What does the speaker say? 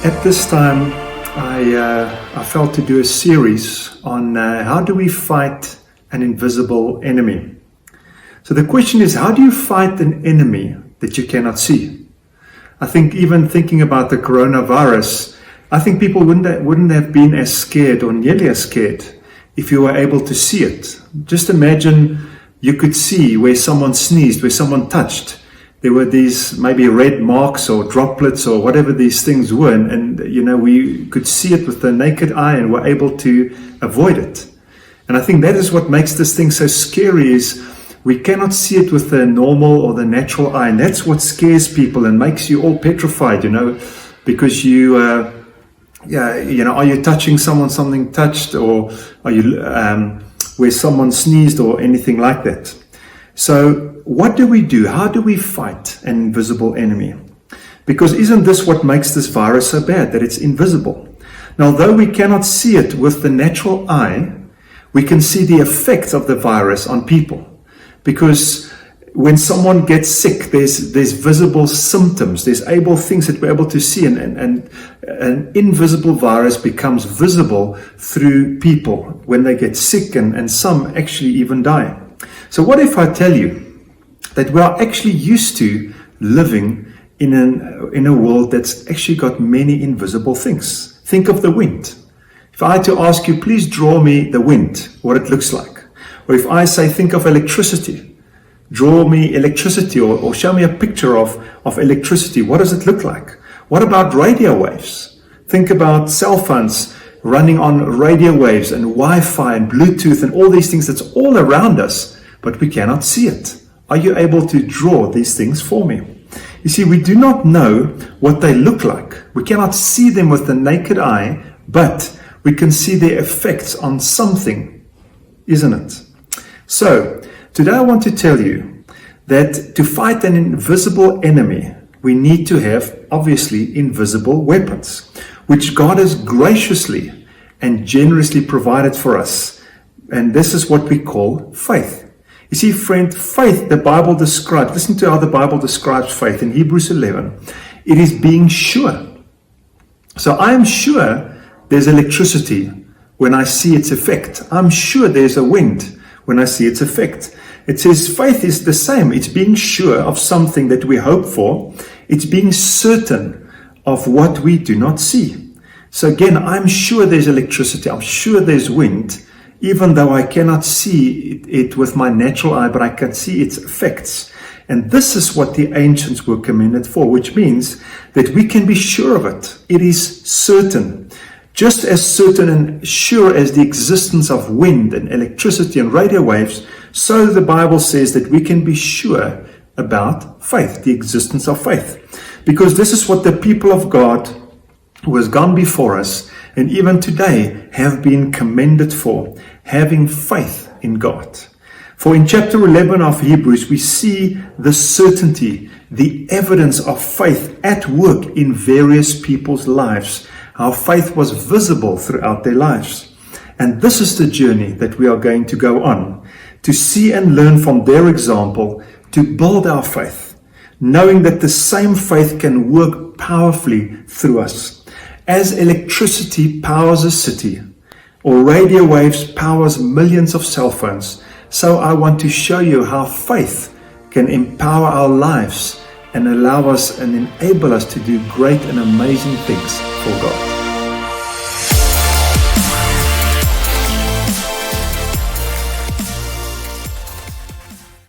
At this time, I felt to do a series on how do we fight an invisible enemy. So the question is, how do you fight an enemy that you cannot see? I think even thinking about the coronavirus, I think people wouldn't have been as scared or nearly as scared if you were able to see it. Just imagine you could see where someone sneezed, where someone touched. There were these maybe red marks or droplets or whatever these things were, and we could see it with the naked eye and were able to avoid it. And I think that is what makes this thing so scary, is we cannot see it with the normal or the natural eye, and that's what scares people and makes you all petrified, because are you touching something touched, or are you where someone sneezed or anything like that? So what do we do? How do we fight an invisible enemy? Because isn't this what makes this virus so bad, that it's invisible? Now, though we cannot see it with the natural eye, we can see the effects of the virus on people. Because when someone gets sick, there's visible symptoms, there's things that we're able to see, and an invisible virus becomes visible through people when they get sick, and some actually even die. So what if I tell you that we are actually used to living in a world that's actually got many invisible things? Think of the wind. If I had to ask you, please draw me the wind, what it looks like. Or if I say, think of electricity, draw me electricity, or show me a picture of electricity, what does it look like? What about radio waves? Think about cell phones running on radio waves and Wi-Fi and Bluetooth and all these things that's all around us, but we cannot see it. Are you able to draw these things for me? You see, we do not know what they look like. We cannot see them with the naked eye, but we can see their effects on something, isn't it? So, today I want to tell you that to fight an invisible enemy, we need to have, obviously, invisible weapons, which God has graciously and generously provided for us. And this is what we call faith. You see, friend, faith, the Bible describes, listen to how the Bible describes faith in Hebrews 11. It is being sure. So I am sure there's electricity when I see its effect. I'm sure there's a wind when I see its effect. It says faith is the same. It's being sure of something that we hope for. It's being certain of what we do not see. So again, I'm sure there's electricity. I'm sure there's wind, even though I cannot see it with my natural eye, but I can see its effects. And this is what the ancients were commended for, which means that we can be sure of it. It is certain. Just as certain and sure as the existence of wind and electricity and radio waves, so the Bible says that we can be sure about faith, the existence of faith. Because this is what the people of God who has gone before us and even today have been commended for, having faith in God. For in chapter 11 of Hebrews, we see the certainty, the evidence of faith at work in various people's lives, how faith was visible throughout their lives. And this is the journey that we are going to go on, to see and learn from their example, to build our faith, knowing that the same faith can work powerfully through us. As electricity powers a city, or radio waves powers millions of cell phones, so I want to show you how faith can empower our lives and allow us and enable us to do great and amazing things for God.